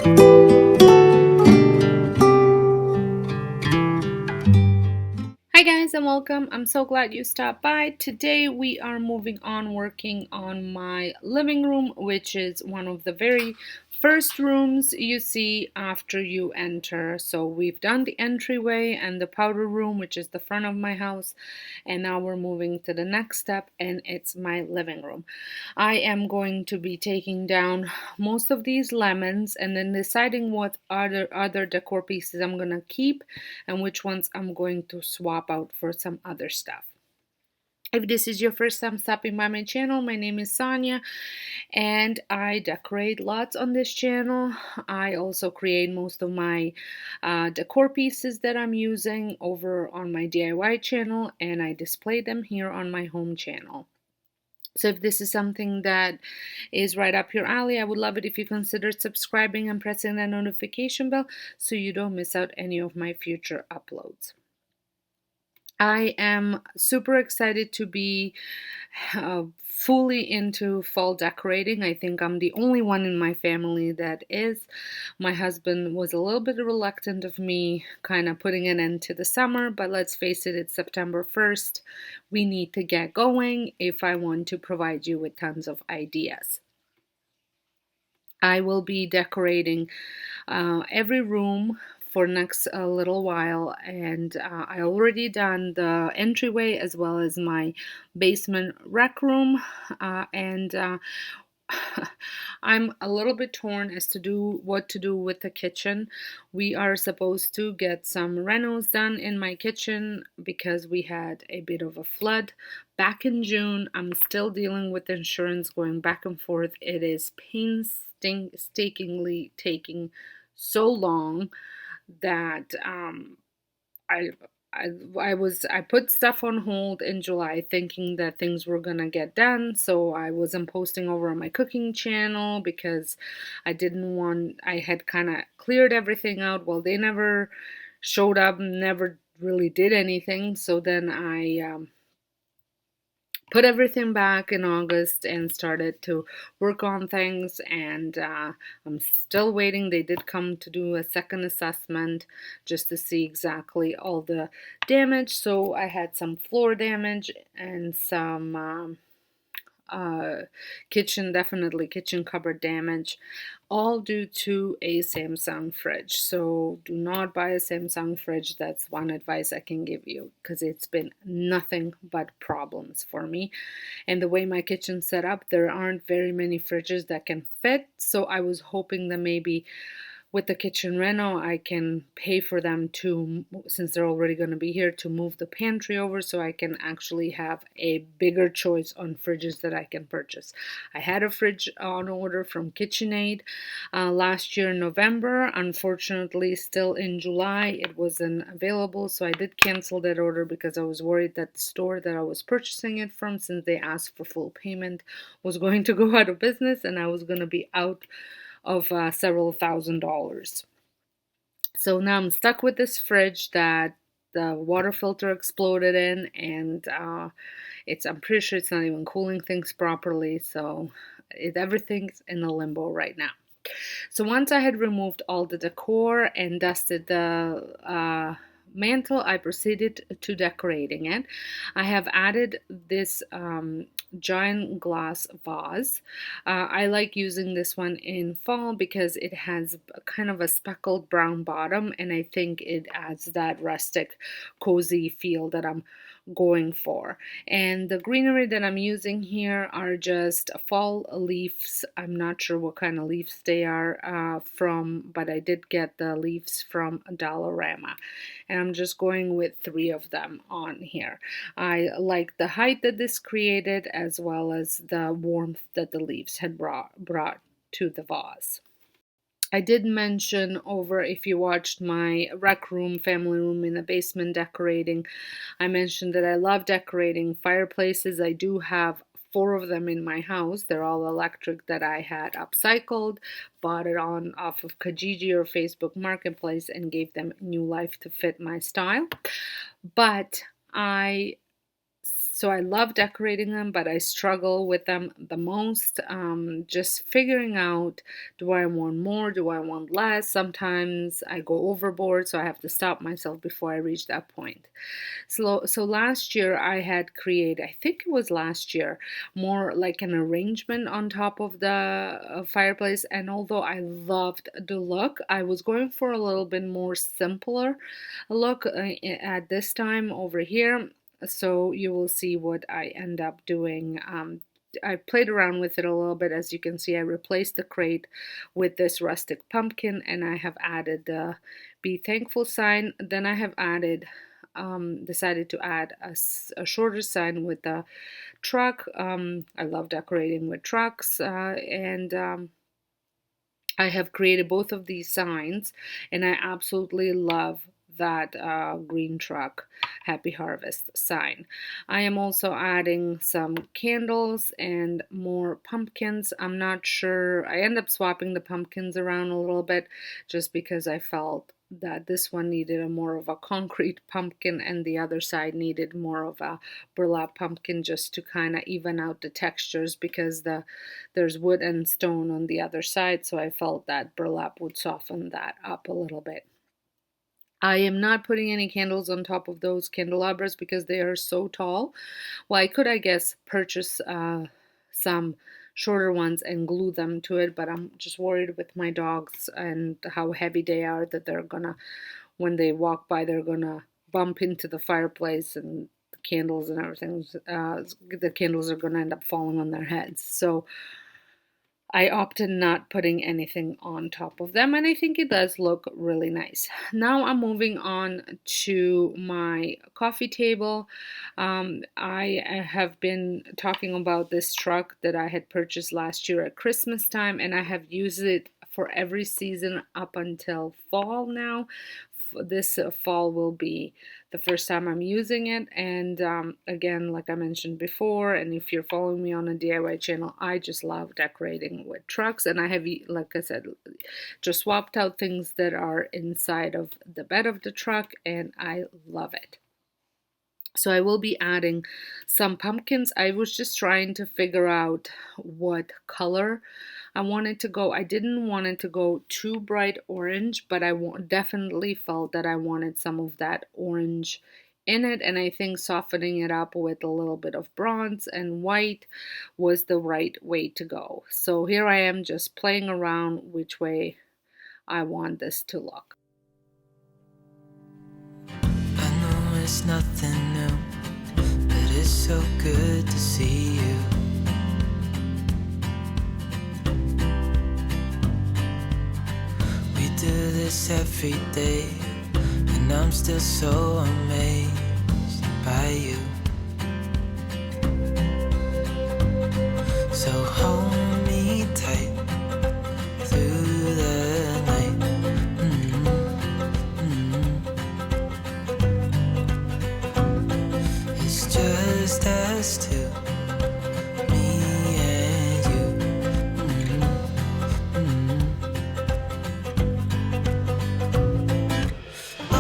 Hi guys and welcome. I'm so glad you stopped by. Today we are moving on working on my living room, which is one of the very first rooms you see after you enter. So we've done the entryway and the powder room, which is the front of my house, and now we're moving to the next step, and it's my living room. I am going to be taking down most of these lemons and then deciding what other decor pieces I'm gonna keep and which ones I'm going to swap out for some other stuff. If this is your first time stopping by my channel, my name is Sonja and I decorate lots on this channel. I also create most of my decor pieces that I'm using over on my DIY channel, and I display them here on my home channel. So if this is something that is right up your alley, I would love it if you consider subscribing and pressing that notification bell so you don't miss out any of my future uploads. I am super excited to be fully into fall decorating. I think I'm the only one in my family that is. My husband was a little bit reluctant of me kind of putting an end to the summer, but let's face it, it's September 1st. We need to get going if I want to provide you with tons of ideas. I will be decorating every room for next little while, and I already done the entryway as well as my basement rec room, and I'm a little bit torn as to do what to do with the kitchen. We are supposed to get some renos done in my kitchen because we had a bit of a flood back in June. I'm still dealing with insurance going back and forth. It is painstakingly taking so long that I I put stuff on hold in July thinking that things were gonna get done, so I wasn't posting over on my cooking channel because I had kind of cleared everything out. Well, they never showed up, never really did anything, so then I put everything back in August and started to work on things, and I'm still waiting. They did come to do a second assessment just to see exactly all the damage. So I had some floor damage and some definitely kitchen cupboard damage, all due to a Samsung fridge. So do not buy a Samsung fridge. That's one advice I can give you because it's been nothing but problems for me. And the way my kitchen's set up, there aren't very many fridges that can fit. So I was hoping that maybe with the kitchen reno, I can pay for them to, since they're already going to be here, to move the pantry over so I can actually have a bigger choice on fridges that I can purchase. I had a fridge on order from KitchenAid last year in November. Unfortunately, still in July, it wasn't available, so I did cancel that order because I was worried that the store that I was purchasing it from, since they asked for full payment, was going to go out of business and I was going to be out of several $1,000s. So now I'm stuck with this fridge that the water filter exploded in, and I'm pretty sure it's not even cooling things properly. So everything's in a limbo right now. So once I had removed all the decor and dusted the mantle, I proceeded to decorating it. I have added this giant glass vase. I like using this one in fall because it has kind of a speckled brown bottom, and I think it adds that rustic, cozy feel that I'm going for. And the greenery that I'm using here are just fall leaves. I'm not sure what kind of leaves they are from, but I did get the leaves from Dollarama, and I'm just going with 3 of them on here. I like the height that this created as well as the warmth that the leaves had brought to the vase. I did mention over, if you watched my rec room, family room in the basement decorating, I mentioned that I love decorating fireplaces. I do have 4 of them in my house. They're all electric that I had upcycled, bought it on off of Kijiji or Facebook Marketplace, and gave them new life to fit my style. But I So I love decorating them, but I struggle with them the most. Just figuring out, do I want more? Do I want less? Sometimes I go overboard, so I have to stop myself before I reach that point. So last year I had created, I think it was last year, more like an arrangement on top of the fireplace. And although I loved the look, I was going for a little bit more simpler look at this time over here. So you will see what I end up doing. I played around with it a little bit. As you can see, I replaced the crate with this rustic pumpkin, and I have added the Be Thankful sign. Then I have added, decided to add a shorter sign with the truck. I love decorating with trucks, and I have created both of these signs, and I absolutely love that green truck Happy Harvest sign. I am also adding some candles and more pumpkins. I'm not sure, I end up swapping the pumpkins around a little bit just because I felt that this one needed a more of a concrete pumpkin and the other side needed more of a burlap pumpkin, just to kind of even out the textures, because there's wood and stone on the other side, so I felt that burlap would soften that up a little bit. I am not putting any candles on top of those candelabras because they are so tall. Well, I could, I guess, purchase some shorter ones and glue them to it, but I'm just worried with my dogs and how heavy they are, that they're gonna, when they walk by, they're gonna bump into the fireplace and the candles and everything. The candles are gonna end up falling on their heads. So I opted not putting anything on top of them, and I think it does look really nice. Now I'm moving on to my coffee table. I have been talking about this truck that I had purchased last year at Christmas time, and I have used it for every season up until fall now. This fall will be the first time I'm using it, and again, like I mentioned before, and if you're following me on a DIY channel, I just love decorating with trucks, and I have, like I said, just swapped out things that are inside of the bed of the truck, and I love it. So I will be adding some pumpkins. I was just trying to figure out what color I wanted to go. I didn't want it to go too bright orange, but I definitely felt that I wanted some of that orange in it. And I think softening it up with a little bit of bronze and white was the right way to go. So here I am just playing around which way I want this to look. I know it's nothing new, but it's so good to see you. We do this every day, and I'm still so amazed by you. So hold me tight through the night. It's just us two, me and you. Oh,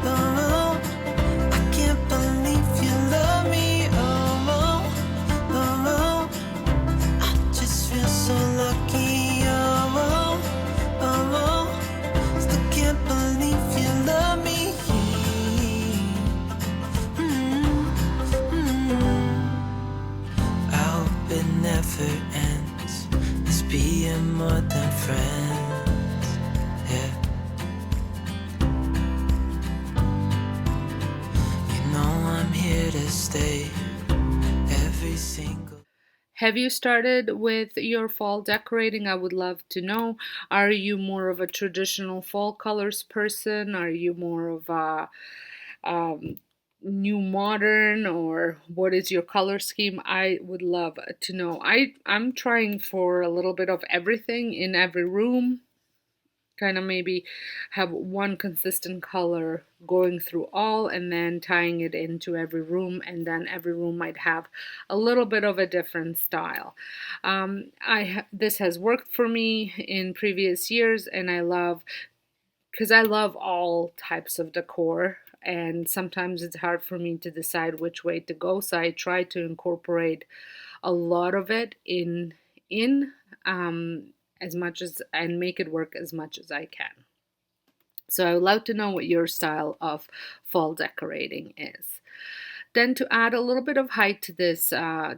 oh, I can't believe you love me. Oh, oh, I just feel so lucky. Oh, still can't believe you love me. I hope it never ends. Let's be more than friends. Yeah. You know I'm here to stay every single. Have you started with your fall decorating? I would love to know. Are you more of a traditional fall colors person? Are you more of a new modern, or what is your color scheme? I would love to know. I'm trying for a little bit of everything in every room, kind of maybe have one consistent color going through all and then tying it into every room, and then every room might have a little bit of a different style. This has worked for me in previous years, and I love, because I love all types of decor. and sometimes it's hard for me to decide which way to go. So I try to incorporate a lot of it in as much as and make it work as much as I can. So I would love to know what your style of fall decorating is. Then to add a little bit of height to this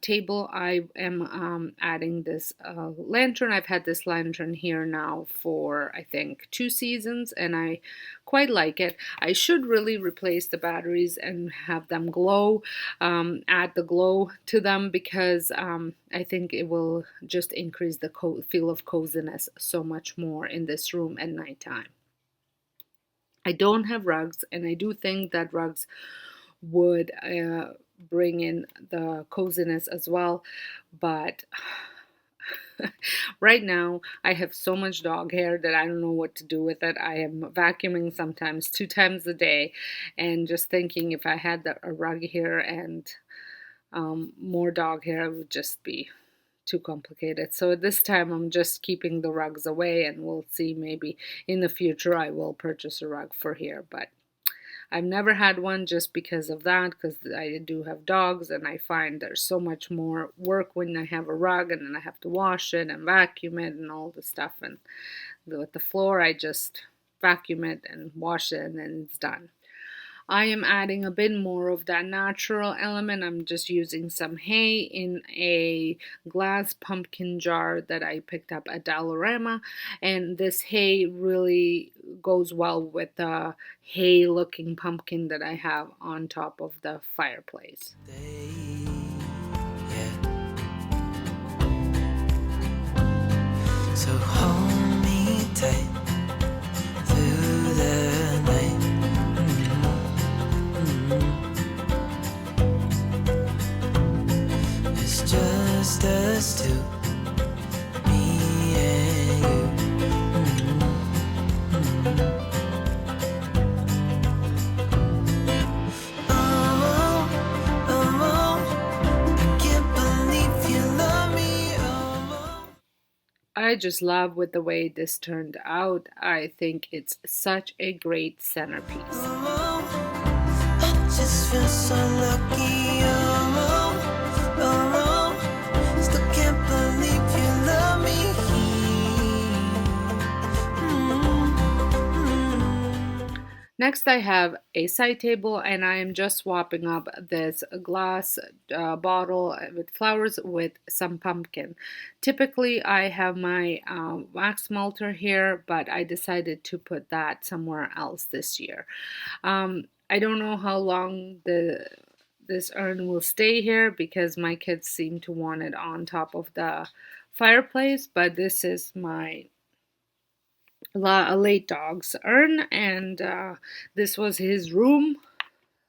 table, I am adding this lantern. I've had this lantern here now for, I think, 2 seasons, and I quite like it. I should really replace the batteries and have them glow, add the glow to them, because I think it will just increase the feel of coziness so much more in this room at nighttime. I don't have rugs, and I do think that rugs would bring in the coziness as well, but right now I have so much dog hair that I don't know what to do with it. I am vacuuming sometimes 2 times a day, and just thinking if I had a rug here and more dog hair, it would just be too complicated. So at this time I'm just keeping the rugs away, and we'll see, maybe in the future I will purchase a rug for here, but I've never had one just because of that, because I do have dogs, and I find there's so much more work when I have a rug, and then I have to wash it and vacuum it and all the stuff. And with the floor, I just vacuum it and wash it, and then it's done. I am adding a bit more of that natural element. I'm just using some hay in a glass pumpkin jar that I picked up at Dollarama, and this hay really goes well with the hay looking pumpkin that I have on top of the fireplace. So hold me tight through the night. It's just us two, me and you. Oh, I can't believe you love me. I just love with the way this turned out. I think it's such a great centerpiece. I just feel so lucky. Still can't believe you love me. Next, I have a side table, and I am just swapping up this glass bottle with flowers with some pumpkin. Typically, I have my wax melter here, but I decided to put that somewhere else this year. I don't know how long this urn will stay here, because my kids seem to want it on top of the fireplace, but this is my late dog's urn, and this was his room,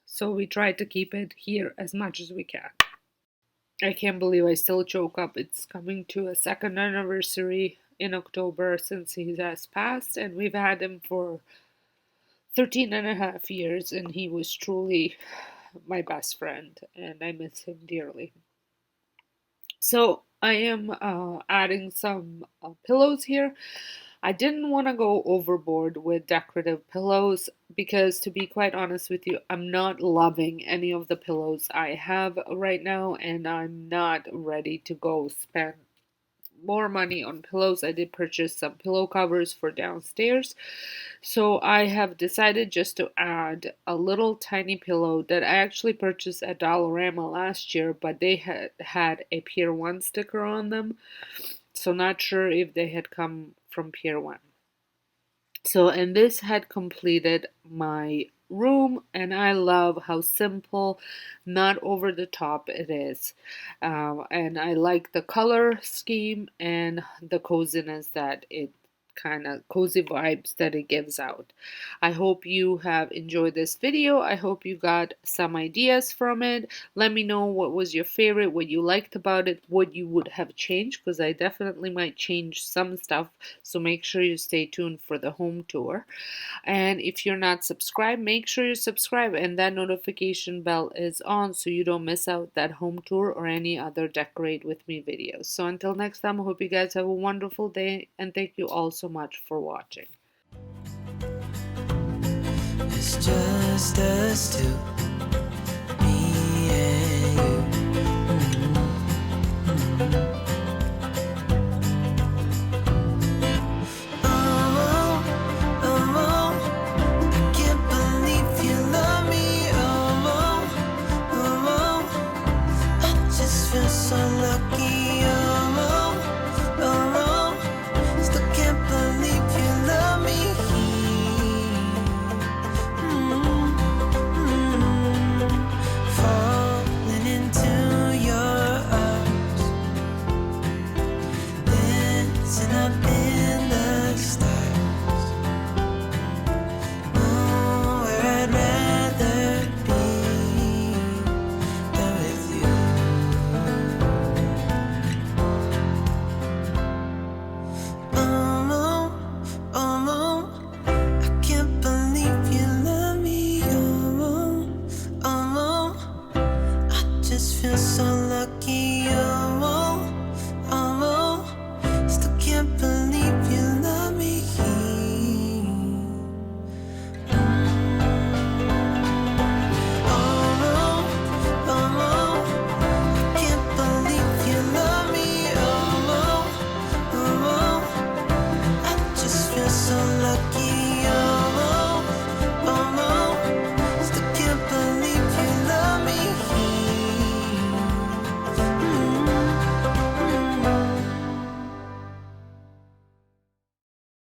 so we tried to keep it here as much as we can. I can't believe I still choke up. It's coming to a second anniversary in October since he has passed, and we've had him for 13 and a half years, and he was truly my best friend, and I miss him dearly. So I am adding some pillows here. I didn't want to go overboard with decorative pillows, because, to be quite honest with you, I'm not loving any of the pillows I have right now, and I'm not ready to go spend more money on pillows. I did purchase some pillow covers for downstairs, so I have decided just to add a little tiny pillow that I actually purchased at Dollarama last year, but they had a Pier 1 sticker on them, so not sure if they had come from Pier 1. So, and this had completed my room, and I love how simple, not over the top it is. And I like the color scheme and the coziness that it kind of cozy vibes that it gives out. I hope you have enjoyed this video. I hope you got some ideas from it. Let me know what was your favorite, what you liked about it, what you would have changed, because I definitely might change some stuff. So make sure you stay tuned for the home tour. And if you're not subscribed, make sure you subscribe and that notification bell is on so you don't miss out that home tour or any other decorate with me videos. So until next time, I hope you guys have a wonderful day, and thank you all so much for watching. It's just us two, me and you.